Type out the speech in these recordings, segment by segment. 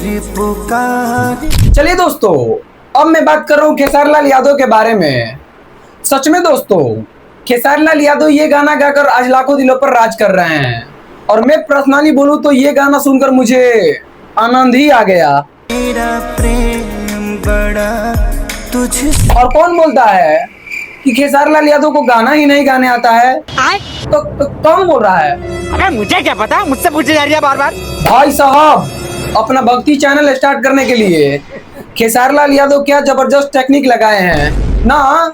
तेरी पुकार। चलिए दोस्तों, अब मैं बात कर रहा हूँ खेसारी लाल यादव के बारे में। सच में दोस्तों, खेसारी लाल यादव ये गाना गाकर आज लाखों दिलों पर राज कर रहे हैं। और मैं पर्सनली बोलूँ तो ये गाना सुनकर मुझे आनंद ही आ गया। तेरा प्रेम बड़ा तुझसे। और कौन बोलता है कि खेसारी लाल यादव को गाना ही नहीं गाने आता है? तो कौन बोल रहा है? अबे मुझे क्या पता, मुझसे पूछे जा रही है बार बार। भाई साहब, अपना भक्ति चैनल स्टार्ट करने के लिए खेसारी लाल यादव क्या जबरदस्त टेक्निक लगाए हैं ना,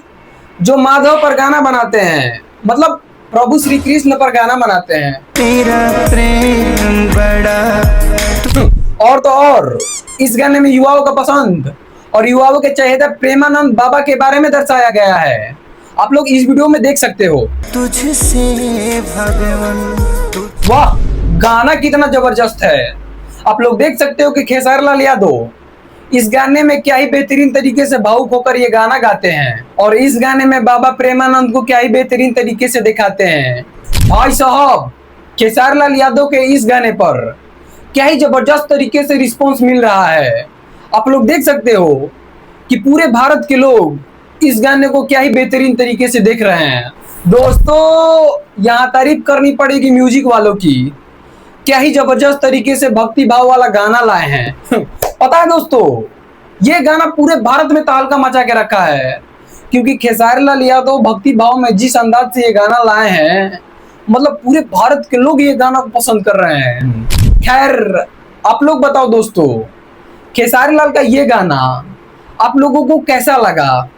जो माधव पर गाना बनाते हैं, मतलब प्रभु श्री कृष्ण पर गाना बनाते हैं। तेरा प्रेम बड़ा। और तो और इस गाने में युवाओं का पसंद और युवाओं के चहेते प्रेमानंद बाबा के बारे में दर्शाया गया है। आप लोग इस वीडियो में देख सकते हो। तुझसे भगवान। वाह, गाना कितना जबरदस्त है। आप लोग देख सकते हो कि खेसारी लाल यादव इस गाने में क्या ही बेहतरीन तरीके से भावुक होकर ये गाना गाते हैं, और इस गाने में बाबा प्रेमानंद को क्या ही बेहतरीन तरीके से दिखाते हैं। भाई साहब, खेसारी लाल यादव के इस गाने पर क्या ही जबरदस्त तरीके से रिस्पॉन्स मिल रहा है। आप लोग देख सकते हो कि पूरे भारत के लोग इस गाने को क्या ही बेहतरीन तरीके से देख रहे हैं। दोस्तों, यहाँ तारीफ करनी पड़ेगी म्यूजिक वालों की, क्या ही जबरदस्त तरीके से भक्ति भाव वाला गाना लाए हैं। पता है दोस्तों, ये गाना पूरे भारत में तहलका मचा के रखा है, क्योंकि खेसारी लाल यादव भक्ति भाव में जिस अंदाज से ये गाना लाए हैं, मतलब पूरे भारत के लोग ये गाना पसंद कर रहे हैं। खैर, आप लोग बताओ दोस्तों, खेसारी लाल का ये गाना आप लोगों को कैसा लगा?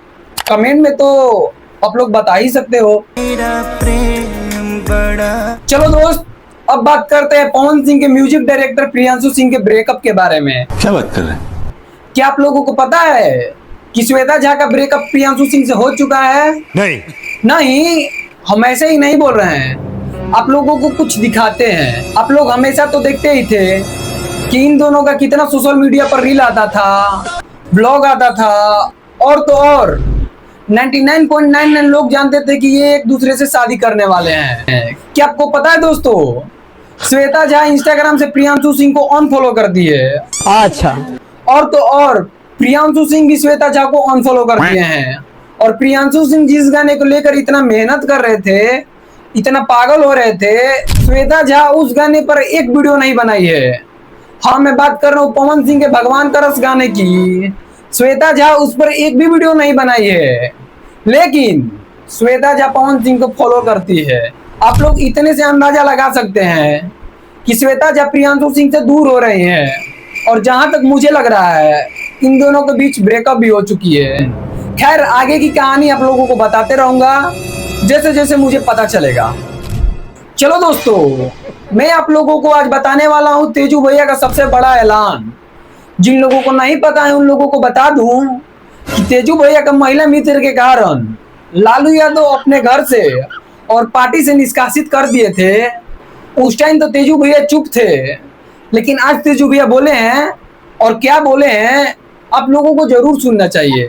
कमेंट में तो आप लोग बता ही सकते हो। तेरा प्रेम बड़ा। चलो दोस्त, अब बात करते हैं पवन सिंह के म्यूजिक डायरेक्टर प्रियांशु सिंह के ब्रेकअप के बारे में। क्या बात कर रहे हैं? क्या आप लोगों को पता है कि श्वेता झा का ब्रेकअप प्रियांशु सिंह से हो चुका है? नहीं, हम ऐसे ही नहीं बोल रहे हैं, आप लोगों को कुछ दिखाते हैं। आप लोग हमेशा तो देखते ही थे कि इन दोनों का कितना सोशल मीडिया पर रील आता था, ब्लॉग आता था, और तो और 99.99 लोग जानते थे कि ये एक दूसरे से शादी करने वाले हैं। क्या आपको पता है दोस्तों, श्वेता झा इंस्टाग्राम से प्रियांशु सिंह को अनफॉलो कर दी है। अच्छा। और तो और प्रियांशु सिंह भी श्वेता झा को अनफॉलो कर दिए हैं। और प्रियांशु सिंह जिस गाने को लेकर इतना मेहनत कर रहे थे, इतना पागल हो रहे थे, श्वेता झा उस गाने पर एक वीडियो नहीं बनाई है। हाँ, मैं बात कर रहा हूँ पवन सिंह के भगवान का रस गाने की। श्वेता झा उस पर एक भी वीडियो नहीं बनाई है, लेकिन श्वेता झा पवन सिंह को फॉलो करती है। आप लोग इतने से अंदाजा लगा सकते हैं कि श्वेता झा प्रियांशु सिंह से दूर हो रही हैं, और जहां तक मुझे लग रहा है इन दोनों के बीच ब्रेकअप भी हो चुकी है। खैर, आगे की कहानी आप लोगों को बताते रहूंगा जैसे जैसे मुझे पता चलेगा। चलो दोस्तों, मैं आप लोगों को आज बताने वाला हूं तेजू भैया का सबसे बड़ा ऐलान। जिन लोगों को नहीं पता है उन लोगों को बता दूं कि तेजू भैया का महिला मित्र के कारण लालू यादव अपने घर से और पार्टी से निष्कासित कर दिए थे। उस टाइम तो तेजू भैया चुप थे, लेकिन आज तेजू भैया बोले हैं, और क्या बोले हैं आप लोगों को जरूर सुनना चाहिए।